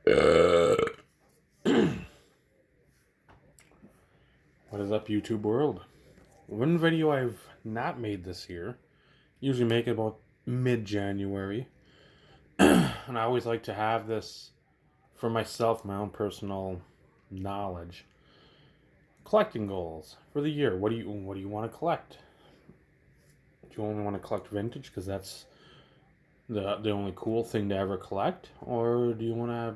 What is up, YouTube world? One video I've not made this year. Usually make it about mid-January. And I always like to have this for myself, my own personal knowledge. Collecting goals for the year. What do you want to collect? Do you only want to collect vintage because that's the only cool thing to ever collect? Or do you want to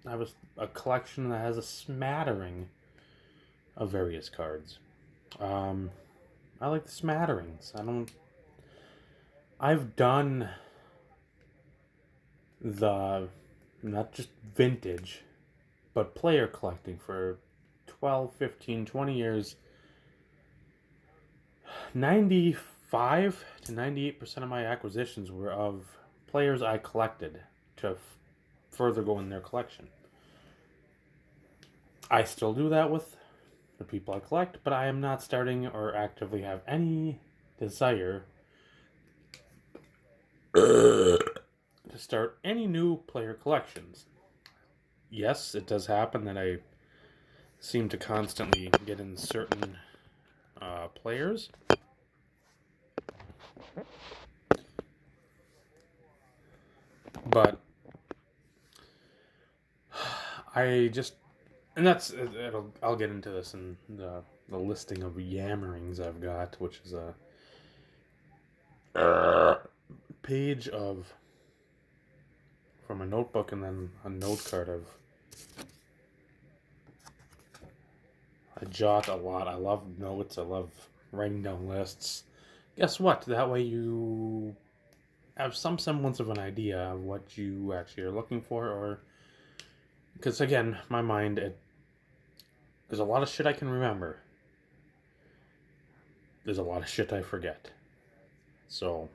have a collection that has a smattering of various cards? Um, I like the smatterings. I've done the not just vintage, but player collecting for 12, 15, 20 years. 95 to 98% of my acquisitions were of players I collected to further go in their collection. I still do that with the people I collect, but I am not starting or actively have any desire to start any new player collections. Yes, it does happen that I seem to constantly get in certain players. But I just, and I'll get into this in the listing of yammerings I've got, which is a page of from a notebook and then a note card of. I jot a lot. I love notes. I love writing down lists. Guess what? That way you have some semblance of an idea of what you actually are looking for, or because again, my mind, there's a lot of shit I can remember. There's a lot of shit I forget. So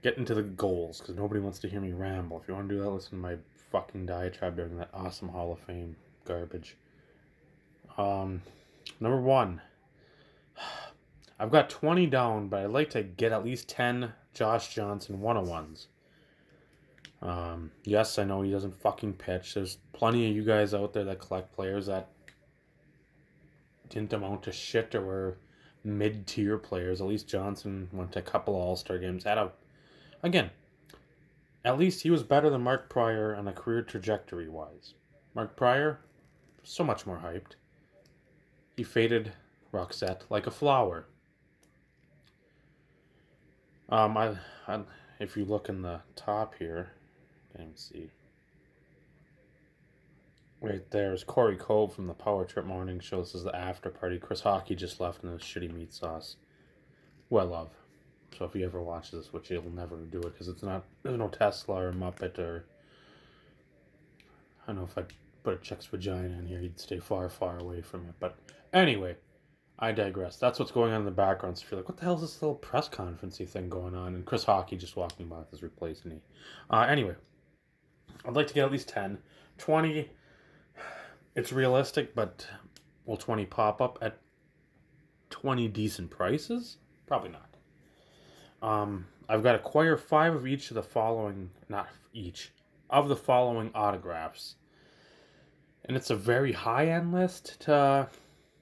get into the goals, because nobody wants to hear me ramble. If you want to do that, listen to my fucking diatribe during that awesome Hall of Fame garbage. Number one, I've got 20 down, but I'd like to get at least 10 Josh Johnson 101s. Yes, I know he doesn't fucking pitch. There's plenty of you guys out there that collect players that didn't amount to shit or were mid-tier players. At least Johnson went to a couple All-Star games. Again, at least he was better than Mark Prior on a career trajectory-wise. Mark Prior, so much more hyped. He faded Roxette like a flower. If you look in the top here, can't even see. Right there is Corey Cove from the Power Trip Morning Show. This is the after party. Chris Hockey just left in his shitty meat sauce. Well, love. So if he ever watches this, which he'll never do it, because there's no Tesla or Muppet or, I don't know, if I put a chick's vagina in here, he'd stay far, far away from it. But anyway, I digress. That's what's going on in the background. So if you're like, what the hell is this little press conferencey thing going on? And Chris Hockey just walking by with his replaced knee. Anyway, I'd like to get at least 10. 20, it's realistic, but will 20 pop up at 20 decent prices? Probably not. I've got to acquire 5 of each of the following, not each, of the following autographs. And it's a very high-end list to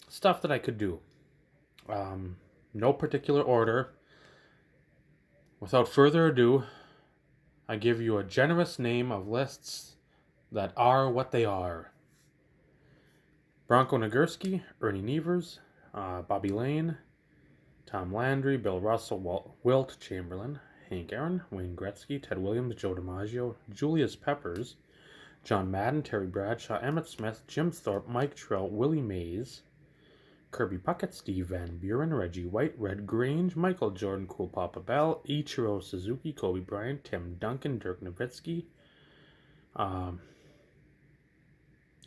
stuff that I could do. No particular order. Without further ado, I give you a generous name of lists that are what they are. Bronco Nagurski, Ernie Nevers, Bobby Lane, Tom Landry, Bill Russell, Wilt Chamberlain, Hank Aaron, Wayne Gretzky, Ted Williams, Joe DiMaggio, Julius Peppers, John Madden, Terry Bradshaw, Emmett Smith, Jim Thorpe, Mike Trout, Willie Mays, Kirby Puckett, Steve Van Buren, Reggie White, Red Grange, Michael Jordan, Cool Papa Bell, Ichiro Suzuki, Kobe Bryant, Tim Duncan, Dirk Nowitzki,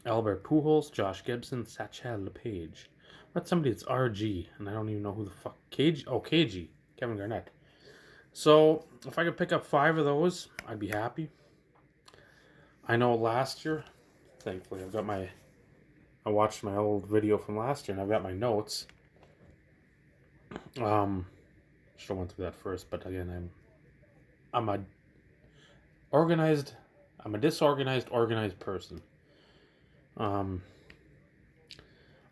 Albert Pujols, Josh Gibson, Satchel LePage. That's somebody that's RG, and I don't even know who the fuck. KG, Kevin Garnett. So, if I could pick up 5 of those, I'd be happy. I know last year, thankfully, I watched my old video from last year, and I've got my notes. Should have went through that first, but again, I'm a organized I'm a disorganized, organized person. Out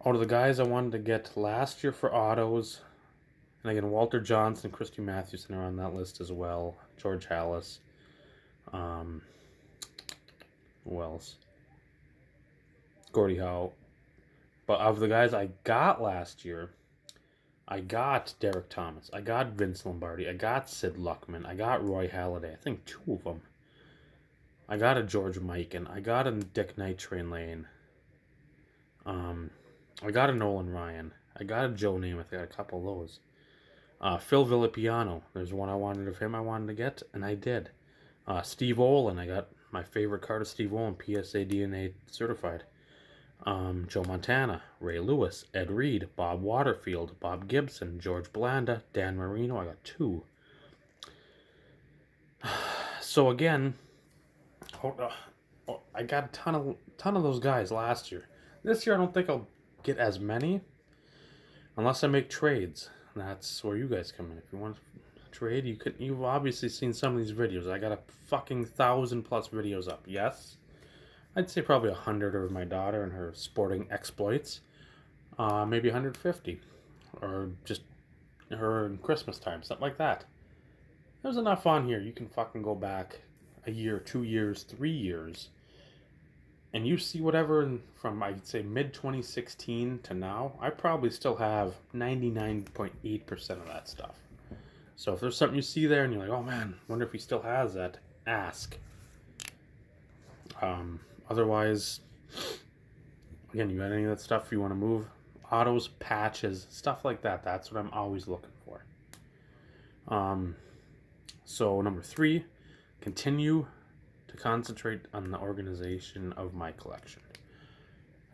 of the guys I wanted to get last year for autos, and again, Walter Johnson, Christy Mathewson are on that list as well. George Hallis. Who else? Gordie Howe. But of the guys I got last year, I got Derek Thomas. I got Vince Lombardi. I got Sid Luckman. I got Roy Halladay. I think 2 of them. I got a George Mikan. I got a Dick Night Train Lane. I got a Nolan Ryan. I got a Joe Namath. I got a couple of those. Phil Villapiano. There's one I wanted of him I wanted to get, and I did. Steve Olin. I got my favorite card of Steve Olin, PSA DNA certified. Joe Montana, Ray Lewis, Ed Reed, Bob Waterfield, Bob Gibson, George Blanda, Dan Marino. I got 2. So again, I got a ton of those guys last year. This year I don't think I'll get as many unless I make trades. That's where you guys come in. If you want to trade, you've obviously seen some of these videos. I got a fucking 1,000+ videos up. Yes, I'd say probably 100 of my daughter and her sporting exploits. Maybe 150, or just her in Christmas time, something like that. There's enough on here. You can fucking go back a year, 2 years, 3 years, and you see whatever from, I'd say, mid-2016 to now. I probably still have 99.8% of that stuff. So if there's something you see there and you're like, oh man, wonder if he still has that, ask. Otherwise, again, you got any of that stuff you want to move? Autos, patches, stuff like that. That's what I'm always looking for. So number 3, continue to concentrate on the organization of my collection.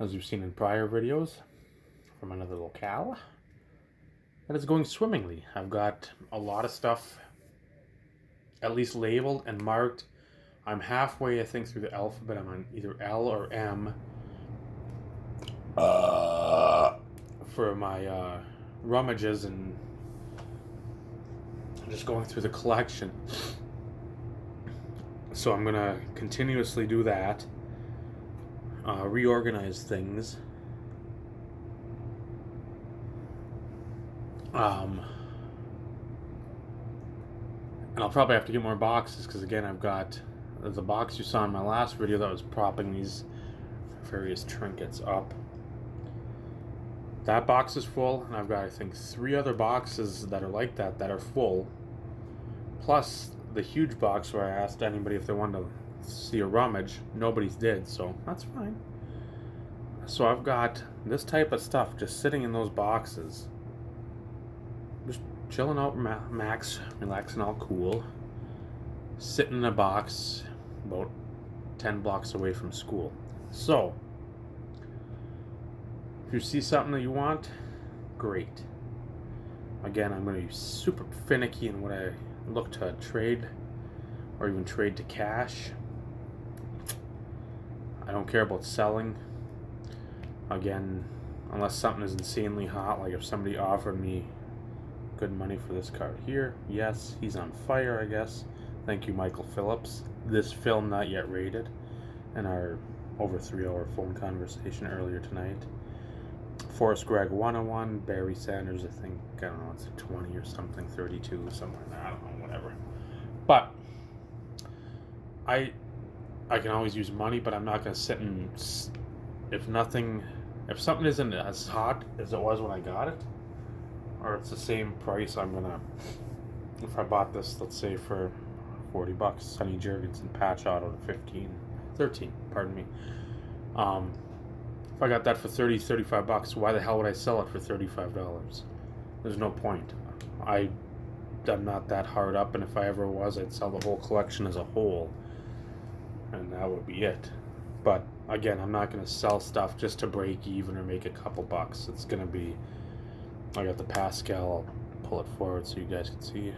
As you've seen in prior videos from another locale, that is going swimmingly. I've got a lot of stuff at least labeled and marked. I'm halfway, I think, through the alphabet. I'm on either L or M for my rummages, and I'm just going through the collection. So I'm going to continuously do that, reorganize things. And I'll probably have to get more boxes because, again, I've got the box you saw in my last video that was propping these various trinkets up. That box is full, and I've got, I think, 3 other boxes that are like that are full, plus the huge box where I asked anybody if they wanted to see a rummage. Nobody did, so that's fine. So I've got this type of stuff just sitting in those boxes, just chilling out, max, relaxing, all cool, sitting in a box about 10 blocks away from school. So if you see something that you want, great. Again, I'm going to be super finicky in what I look to trade, or even trade to cash. I don't care about selling. Again, unless something is insanely hot, like if somebody offered me good money for this card here, yes, he's on fire, I guess. Thank you, Michael Phillips. This film not yet rated in our over 3-hour phone conversation earlier tonight. Forrest Gregg 101, Barry Sanders, I think, I don't know, it's a 20 or something, 32, somewhere in there, I don't know, whatever. But I can always use money, but I'm not going to sit and, if something isn't as hot as it was when I got it, or it's the same price, I'm going to, if I bought this, let's say for $40, Sonny Jurgensen patch auto to 13, pardon me. If I got that for $35, why the hell would I sell it for $35? There's no point. I'm not that hard up, and if I ever was, I'd sell the whole collection as a whole, and that would be it. But again, I'm not going to sell stuff just to break even or make a couple bucks. It's going to be, I got the Pascal, I'll pull it forward so you guys can see.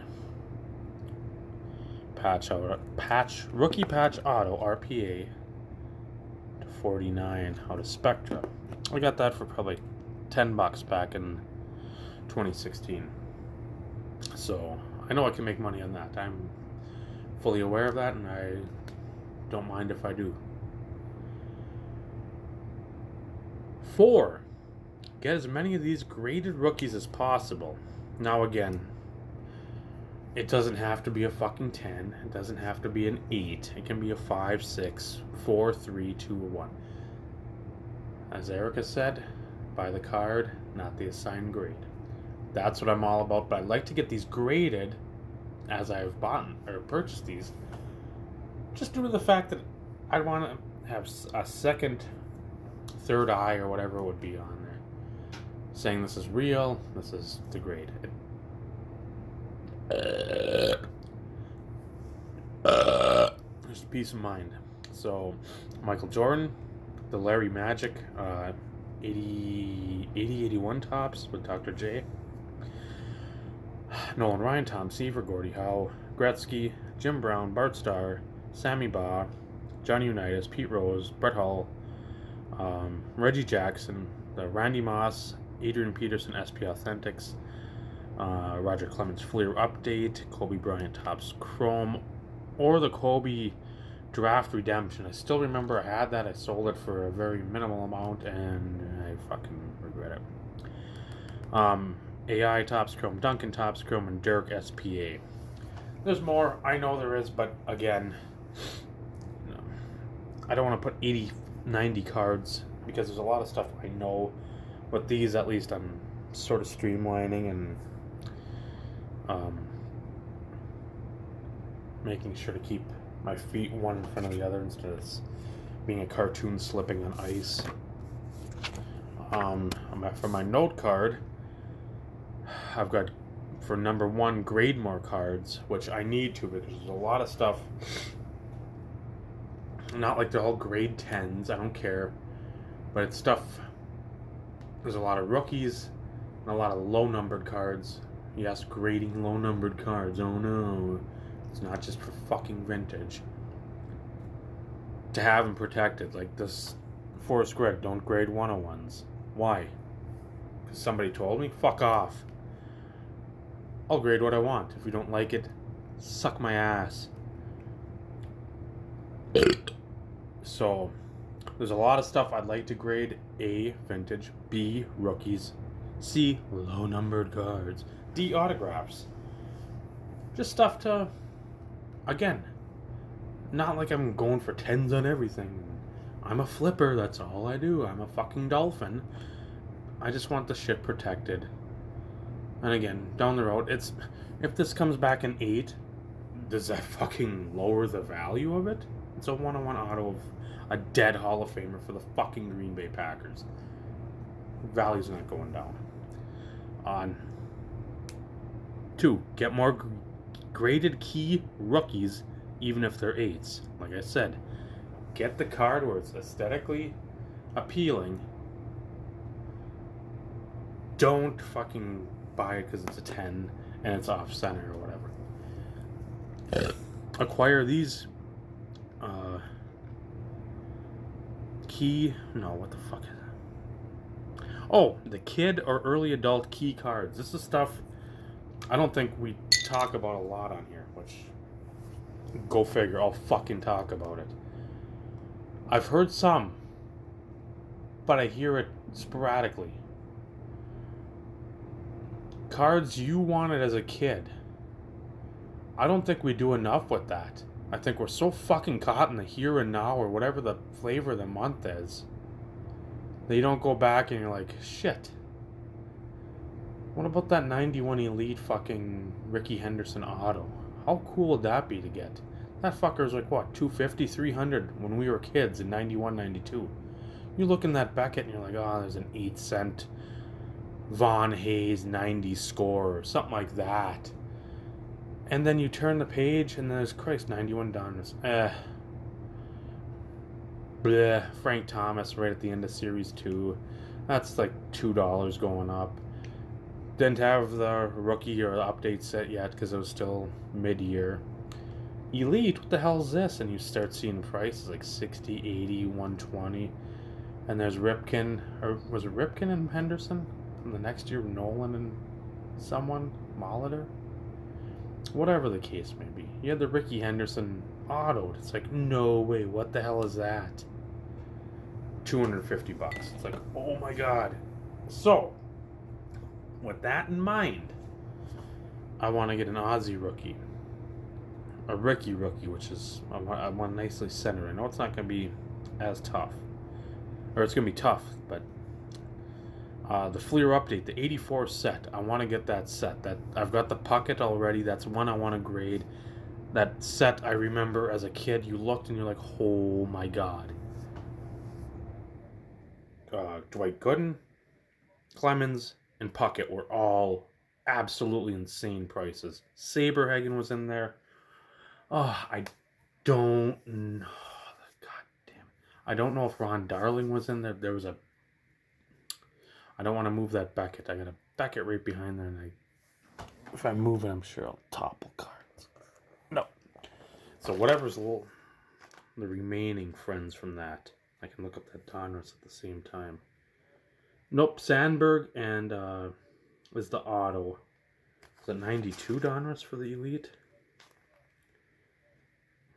Rookie patch auto RPA to 49 out of Spectra. I got that for probably $10 back in 2016. So I know I can make money on that. I'm fully aware of that, and Don't mind if I do. 4, get as many of these graded rookies as possible. Now again, it doesn't have to be a fucking 10. It doesn't have to be an 8. It can be a 5, 6, 4, 3, 2, or 1. As Erica said, buy the card, not the assigned grade. That's what I'm all about, but I'd like to get these graded as I've bought or purchased these. Just due to the fact that I want to have a second, third eye, or whatever it would be on there, saying this is real, this is the grade. Just peace of mind. So, Michael Jordan, the Larry Magic, 81 tops with Dr. J. Nolan Ryan, Tom Seaver, Gordie Howe, Gretzky, Jim Brown, Bart Starr, Sammy Baugh, Johnny Unitas, Pete Rose, Brett Hull, Reggie Jackson, the Randy Moss, Adrian Peterson, SP Authentics, Roger Clemens Fleer Update, Kobe Bryant Topps Chrome, or the Kobe Draft Redemption. I still remember I had that. I sold it for a very minimal amount, and I fucking regret it. AI Topps Chrome, Duncan Topps Chrome, and Dirk SPA. There's more. I know there is, but again, no, I don't want to put 80, 90 cards because there's a lot of stuff I know. But these, at least, I'm sort of streamlining and making sure to keep my feet one in front of the other instead of being a cartoon slipping on ice. For my note card, I've got, for number 1, grade more cards, which I need to because there's a lot of stuff. Not like they're all grade 10s, I don't care. But it's stuff, there's a lot of rookies and a lot of low-numbered cards. Yes, grading low-numbered cards, oh no. It's not just for fucking vintage. To have them protected, like this Forrest Gregg, don't grade 101s. Why? Because somebody told me? Fuck off. I'll grade what I want. If you don't like it, suck my ass. So, there's a lot of stuff I'd like to grade. A, vintage. B, rookies. C, low-numbered cards. D, autographs. Just stuff to, again, not like I'm going for 10s on everything. I'm a flipper, that's all I do. I'm a fucking dolphin. I just want the shit protected. And again, down the road, if this comes back an 8, does that fucking lower the value of it? It's a 1-on-1 auto of a dead Hall of Famer for the fucking Green Bay Packers. Value's not going down. On 2, get more graded key rookies, even if they're 8s. Like I said, get the card where it's aesthetically appealing. Don't fucking buy it because it's a 10 and it's off center or whatever. Acquire these key, no, what the fuck is that? Oh, the kid or early adult key cards. This is stuff I don't think we talk about a lot on here, which, go figure, I'll fucking talk about it. I've heard some, but I hear it sporadically. Cards you wanted as a kid. I don't think we do enough with that. I think we're so fucking caught in the here and now, or whatever the flavor of the month is, that you don't go back and you're like, shit. What about that 91 Elite fucking Ricky Henderson auto? How cool would that be to get? That fucker's like, what, 250, 300 when we were kids in 91, 92. You look in that Beckett and you're like, oh, there's an 8-cent Von Hayes 90 score or something like that. And then you turn the page and there's, Christ, 91 Donruss. Bleh. Frank Thomas right at the end of Series 2. That's like $2 going up. Didn't have the rookie or the update set yet because it was still mid-year. Elite, what the hell is this? And you start seeing prices like 60, 80, 120. And there's Ripken, or was it Ripken and Henderson? And the next year, Nolan and someone, Molitor? Whatever the case may be. You had the Ricky Henderson autoed. It's like, no way, what the hell is that? $250. It's like, oh my god. So, with that in mind, I want to get an Aussie rookie. A Ricky rookie, which is, I want nicely centered. I know it's not going to be as tough. Or it's going to be tough, but the Fleer update, the 84 set, I want to get that set. That I've got the Puckett already. That's one I want to grade. That set, I remember as a kid, you looked and you're like, oh my god. Dwight Gooden, Clemens, and Puckett were all absolutely insane prices. Saberhagen was in there. Oh, I don't know. God damn it. I don't know if Ron Darling was in there. There was a... I don't want to move that Beckett. I got a Beckett right behind there, and if I move it, I'm sure I'll topple cards. No. So whatever's the remaining friends from that. I can look up that Donruss at the same time. Nope, Sandberg and is the auto. Is it 92 Donruss for the Elite?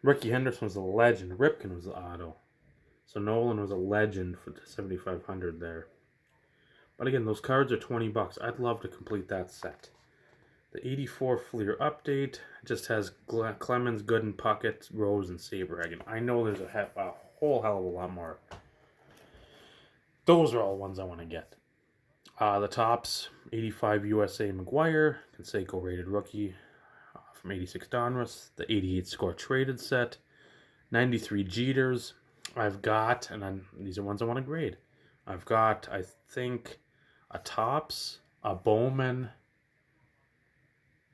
Ricky Henderson was a legend. Ripken was the auto. So Nolan was a legend for the 7,500 there. But again, those cards are $20. I'd love to complete that set. The 84 Fleer update just has Clemens, Gooden, Puckett, Rose, and Saberhagen. I know there's a whole hell of a lot more. Those are all ones I want to get. The tops, 85 USA McGuire, Canseco rated rookie from 86 Donruss, the 88 score traded set, 93 Jeters. I've got, and these are ones I want to grade. I've got, I think, a tops, a Bowman.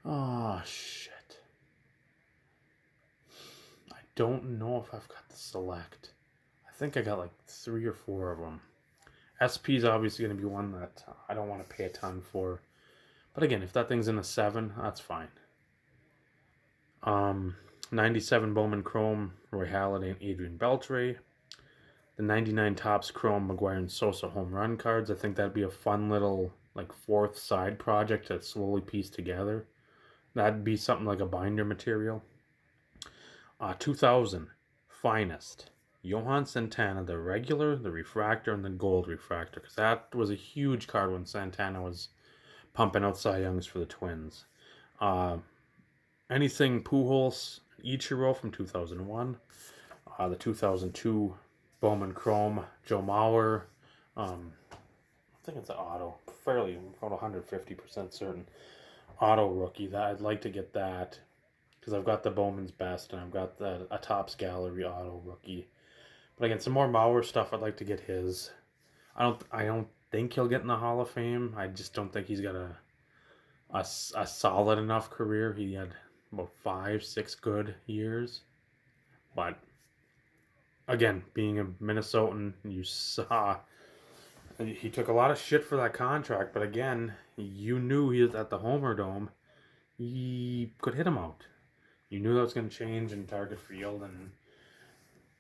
Oh, shit. I don't know if I've got the select. I think I got like 3 or 4 of them. SP is obviously going to be one that I don't want to pay a ton for. But again, if that thing's in a 7, that's fine. 97 Bowman Chrome, Roy Halladay and Adrian Beltre. The 99 Topps Chrome, McGuire and Sosa home run cards. I think that'd be a fun little like 4th side project to slowly piece together. That'd be something like a binder material. 2000 Finest. Johan Santana, the regular, the refractor, and the gold refractor. Because that was a huge card when Santana was pumping out Cy Youngs for the Twins. Anything Pujols, Ichiro from 2001. The 2002 Bowman Chrome, Joe Mauer. I think it's an auto. Fairly, about 150% certain. Auto rookie. That I'd like to get that. Because I've got the Bowman's Best, and I've got a Topps Gallery auto rookie. But again, some more Mauer stuff. I'd like to get his. I don't think he'll get in the Hall of Fame. I just don't think he's got a solid enough career. He had about 5-6 good years. But again, being a Minnesotan, you saw he took a lot of shit for that contract. But again, you knew he was at the Homer Dome. He could hit him out. You knew that was going to change in Target Field, and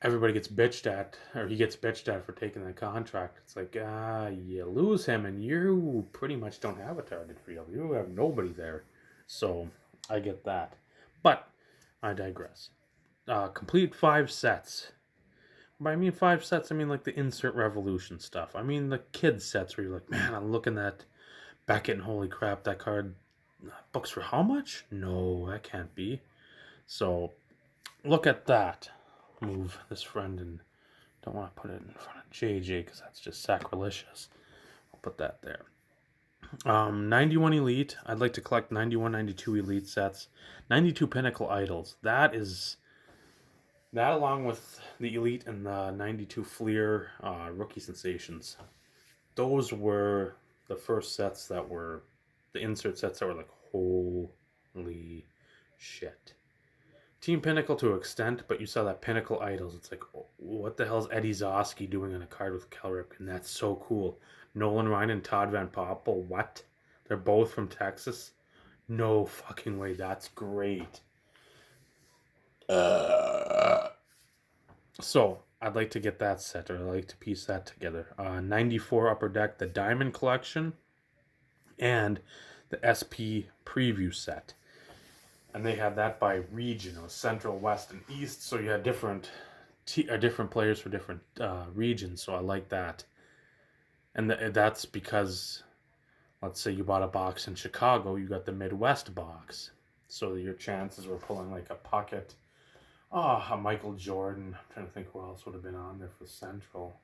everybody gets bitched at, or he gets bitched at for taking that contract. It's like, you lose him, and you pretty much don't have a Target Field. You have nobody there. So, I get that. But, I digress. Complete 5 sets. By I mean 5 sets, I mean like the Insert Revolution stuff. I mean the kid sets where you're like, man, I'm looking at Beckett and holy crap, that card books for how much? No, that can't be. So, look at that. Move this friend and don't want to put it in front of JJ because that's just sacrilegious. I'll put that there. 91 Elite. I'd like to collect 91, 92 Elite sets. 92 Pinnacle Idols. That along with the Elite and the 92 Fleer Rookie Sensations. Those were the first sets that were the insert sets that were like, holy shit. Team Pinnacle to an extent, but you saw that Pinnacle Idols. It's like, what the hell is Eddie Zosky doing on a card with Cal Ripken? That's so cool. Nolan Ryan and Todd Van Poppel, what? They're both from Texas? No fucking way. That's great. So, I'd like to get that set, or I'd like to piece that together. 94 Upper Deck, the Diamond Collection, and the SP Preview set. and they had that by region. It was Central, West, and East, so you had different players for different regions. So I like that, and that's because, let's say you bought a box in Chicago, you got the Midwest box, so your chances were pulling like a Puckett, a Michael Jordan. I'm trying to think who else would have been on there for Central.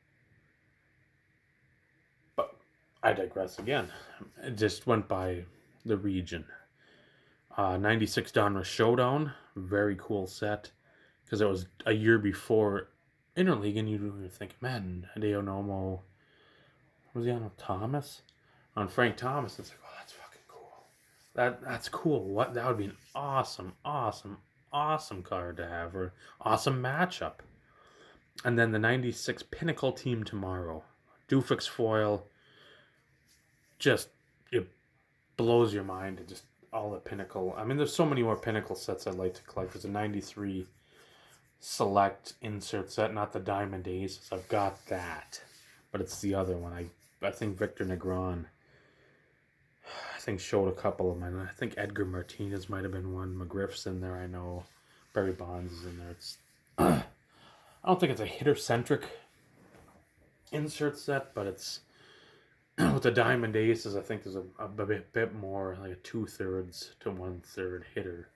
But I digress again. It just went by the region. 96 Donruss Showdown, very cool set, because it was a year before Interleague, and you think, man, Hideo Nomo, was he on Thomas? On Frank Thomas, it's like, oh, that's fucking cool. That's cool. What, that would be an awesome card to have, or awesome matchup. And then the 96 Pinnacle Team Tomorrow, Dufix foil, just, it blows your mind. It just, all the Pinnacle. I mean, there's so many more Pinnacle sets I'd like to collect. There's a 93 Select insert set, not the Diamond Aces. I've got that, but it's the other one. I think Victor Negron, I think, showed a couple of mine. I think Edgar Martinez might have been one. McGriff's in there, I know. Barry Bonds is in there. It's I don't think it's a hitter-centric insert set, but it's with the Diamond Aces, I think there's a bit more, like a 2/3 to 1/3 hitter.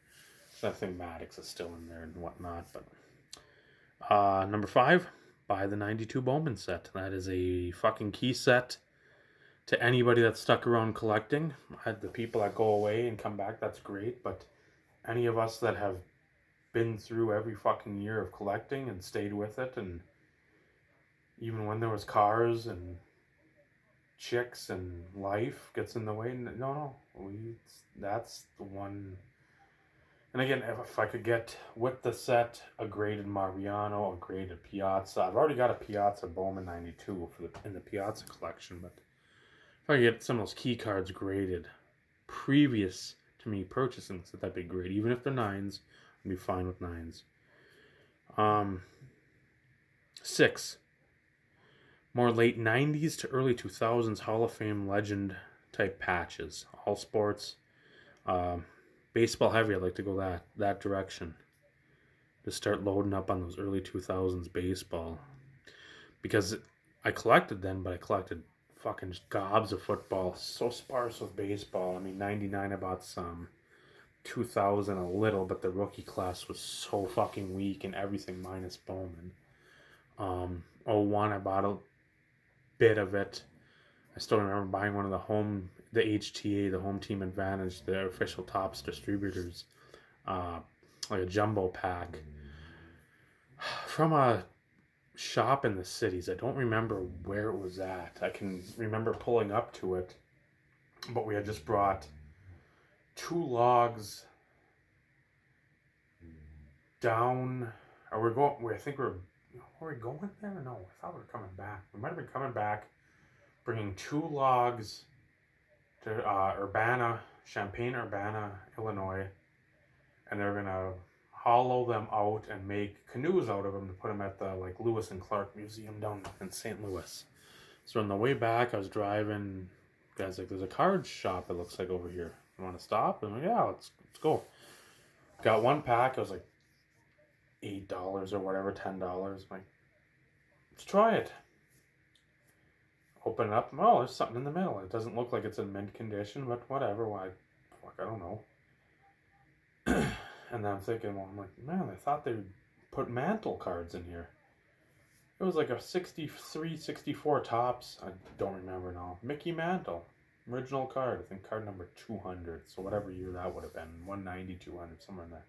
So I think Maddox is still in there and whatnot. But number 5, buy the 92 Bowman set. That is a fucking key set to anybody that's stuck around collecting. The people that go away and come back, that's great. But any of us that have been through every fucking year of collecting and stayed with it, and even when there was cars and chicks and life gets in the way, that's the one. And again, if I could get with the set a graded Mariano, a graded Piazza. I've already got a Piazza Bowman 92 in the Piazza collection, but if I could get some of those key cards graded previous to me purchasing the set, that'd be great. Even if they're 9s, I'd be fine with 9s. 6. More late 90s to early 2000s Hall of Fame legend type patches. All sports. Baseball heavy, I'd like to go that direction. To start loading up on those early 2000s baseball. Because I collected then, but I collected fucking just gobs of football. So sparse with baseball. I mean, 99 I bought some. 2000 a little, but the rookie class was so fucking weak and everything minus Bowman. 01 I bought a bit of it. I still remember buying one of the HTA, the Home Team Advantage, the official Topps distributors, like a jumbo pack from a shop in the cities. I don't remember where it was at. I can remember pulling up to it, but we had just brought 2 logs down. Were we going there? No, I thought we were coming back. We might have been coming back, bringing 2 logs to Champaign-Urbana, Illinois, and they're gonna hollow them out and make canoes out of them to put them at the Lewis and Clark Museum down in St. Louis. So on the way back, I was driving. Guys, there's a card shop, it looks like, over here. You want to stop? I'm like, yeah, let's go. Got one pack. It was like $8 or whatever, $10. I'm like, let's try it. Open it up. Oh, there's something in the middle. It doesn't look like it's in mint condition, but whatever. Why? Fuck, I don't know. And then I'm thinking, I'm like, man, I thought they'd put Mantle cards in here. It was like a 63, 64 Topps. I don't remember now. Mickey Mantle. Original card. I think card number 200. So whatever year that would have been. 190, 200, somewhere in there.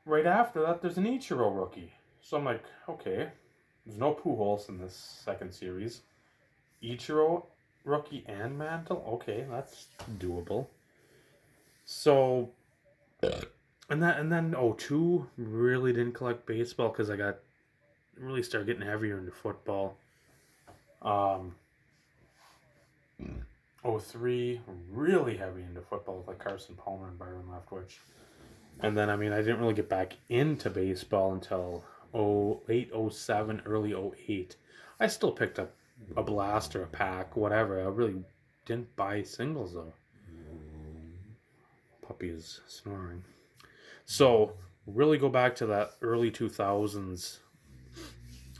Right after that, there's an Ichiro rookie. So I'm like, okay. There's no Pujols in this second series. Ichiro rookie and Mantle? Okay, that's doable. So, and then 02, really didn't collect baseball because I really started getting heavier into football. 03, really heavy into football with Carson Palmer and Byron Leftwich. And then, I didn't really get back into baseball until late 07, early 08. I still picked up a blaster, a pack, whatever. I really didn't buy singles, though. puppy is snoring. So, really go back to that early 2000s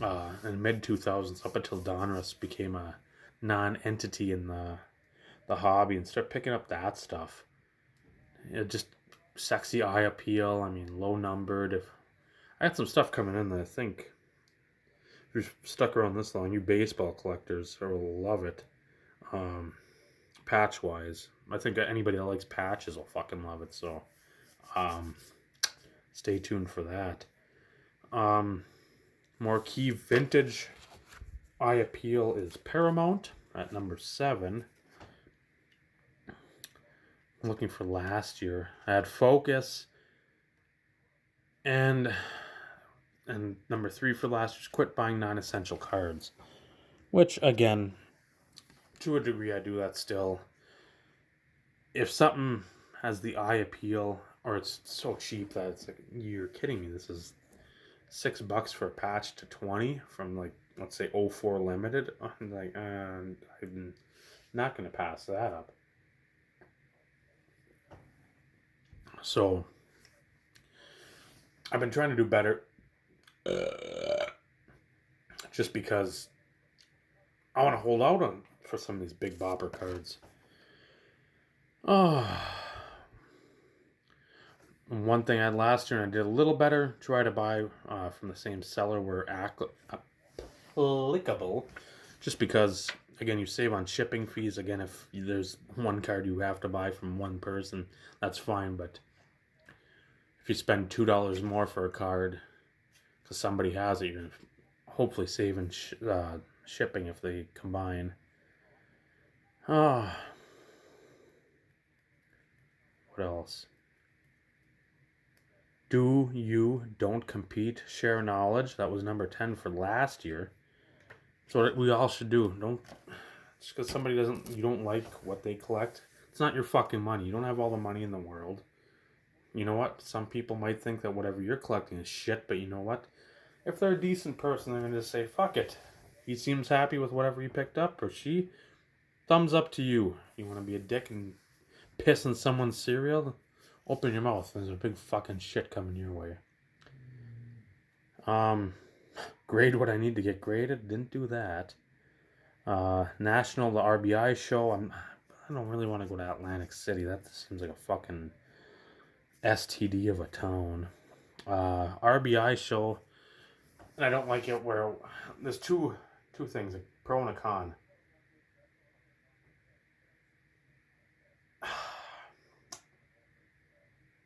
and mid 2000s up until Donruss became a non-entity in the hobby and start picking up that stuff. Just sexy eye appeal. I mean, low numbered. If I had some stuff coming in that I think if you're stuck around this long, you baseball collectors will love it. Patch wise, I think anybody that likes patches will fucking love it. So, stay tuned for that. More key vintage eye appeal is Paramount at number 7. I'm looking for last year. I had Focus and number 3 for last year's Quit Buying Non-Essential Cards, which again, to a degree, I do that still. If something has the eye appeal or it's so cheap that it's like, you're kidding me, this is $6 for a patch to 20 from like, let's say 04 limited. I'm like, I'm not going to pass that up. So I've been trying to do better just because I want to hold out on for some of these big bopper cards. One thing I had last year and I did a little better, try to buy from the same seller where applicable, just because again you save on shipping fees. Again, if there's one card you have to buy from one person, that's fine, but if you spend $2 more for a card because somebody has it, you're hopefully saving shipping if they combine. What else? Do you don't compete, share knowledge. That was number 10 for last year. So what we all should do. Don't just because somebody you don't like what they collect. It's not your fucking money. You don't have all the money in the world. You know what? Some people might think that whatever you're collecting is shit, but you know what? If they're a decent person, they're going to say, fuck it. He seems happy with whatever you picked up, or she. Thumbs up to you. You want to be a dick and piss in someone's cereal? Open your mouth. There's a big fucking shit coming your way. Grade what I need to get graded. Didn't do that. National, the RBI show. I don't really want to go to Atlantic City. That seems like a fucking STD of a town. RBI show, and I don't like it where there's two things, a pro and a con.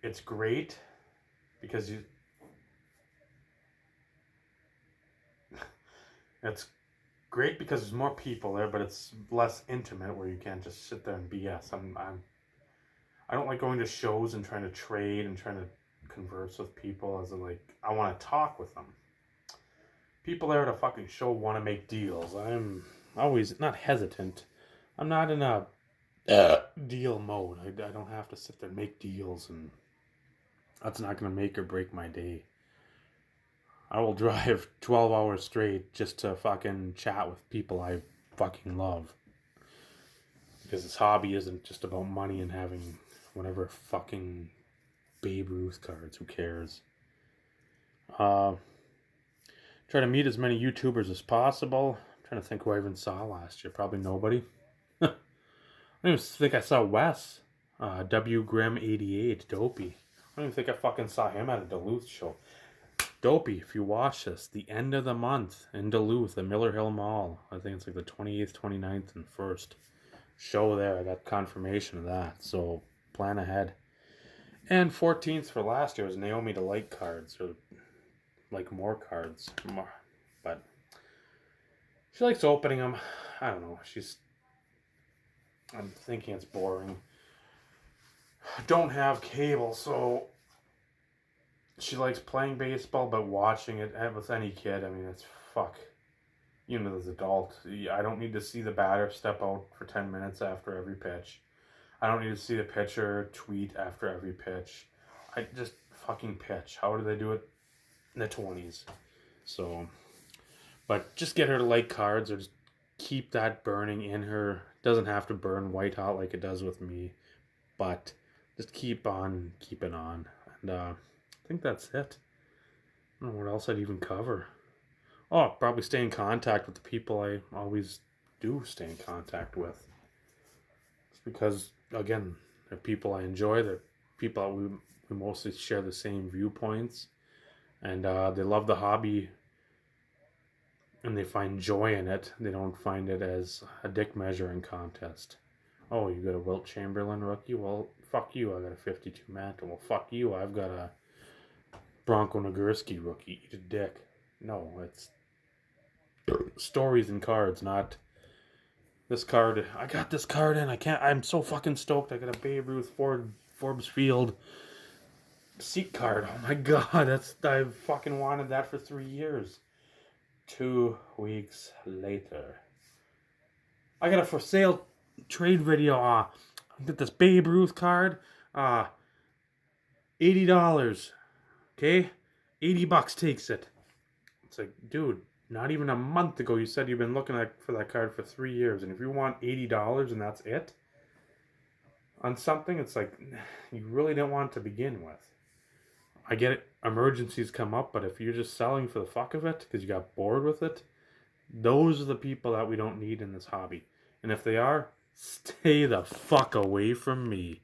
It's great because it's great because there's more people there, but it's less intimate where you can't just sit there and BS. I don't like going to shows and trying to trade and trying to converse with people as I want to talk with them. People there at a fucking show want to make deals. I'm always not hesitant. I'm not in a deal mode. I don't have to sit there and make deals, and that's not going to make or break my day. I will drive 12 hours straight just to fucking chat with people I fucking love. Because this hobby isn't just about money and having whatever fucking Babe Ruth cards. Who cares? Try to meet as many YouTubers as possible. I'm trying to think who I even saw last year. Probably nobody. I don't even think I saw Wes. W Grim 88, Dopey. I don't even think I fucking saw him at a Duluth show. Dopey, if you watch this, the end of the month in Duluth, at Miller Hill Mall. I think it's like the 28th, 29th, and 1st show there. I got confirmation of that, so plan ahead. And 14th for last year was Naomi to like cards, or like more cards. But she likes opening them. I don't know. I'm thinking it's boring. Don't have cable, so she likes playing baseball, but watching it with any kid. I mean, it's fuck. Even as an adult, I don't need to see the batter step out for 10 minutes after every pitch. I don't need to see the pitcher tweet after every pitch. I just fucking pitch. How do they do it in the 20s? So, but just get her to like cards, or just keep that burning in her. Doesn't have to burn white hot like it does with me, but just keep on keeping on. And I think that's it. I don't know what else I'd even cover. Oh, probably stay in contact with the people I always do stay in contact with. It's because, again, they're people I enjoy. They're people that we mostly share the same viewpoints. And they love the hobby and they find joy in it. They don't find it as a dick measuring contest. Oh, you got a Wilt Chamberlain rookie? Well, fuck you. I got a 52 Mantle. Well, fuck you. I've got a Bronco Nagurski rookie. Eat a dick. No, it's stories and cards, not this card. I got this card and I'm so fucking stoked. I got a Babe Ruth Forbes Field seat card. Oh my god, I've fucking wanted that for 3 years. 2 weeks later, I got a for sale trade video. I get this Babe Ruth card. $80. Okay, $80 takes it. It's like, dude, not even a month ago you said you've been looking for that card for 3 years, and if you want $80 and that's it on something, it's like you really didn't want it to begin with. I get it, emergencies come up, but if you're just selling for the fuck of it because you got bored with it, those are the people that we don't need in this hobby. And if they are, stay the fuck away from me.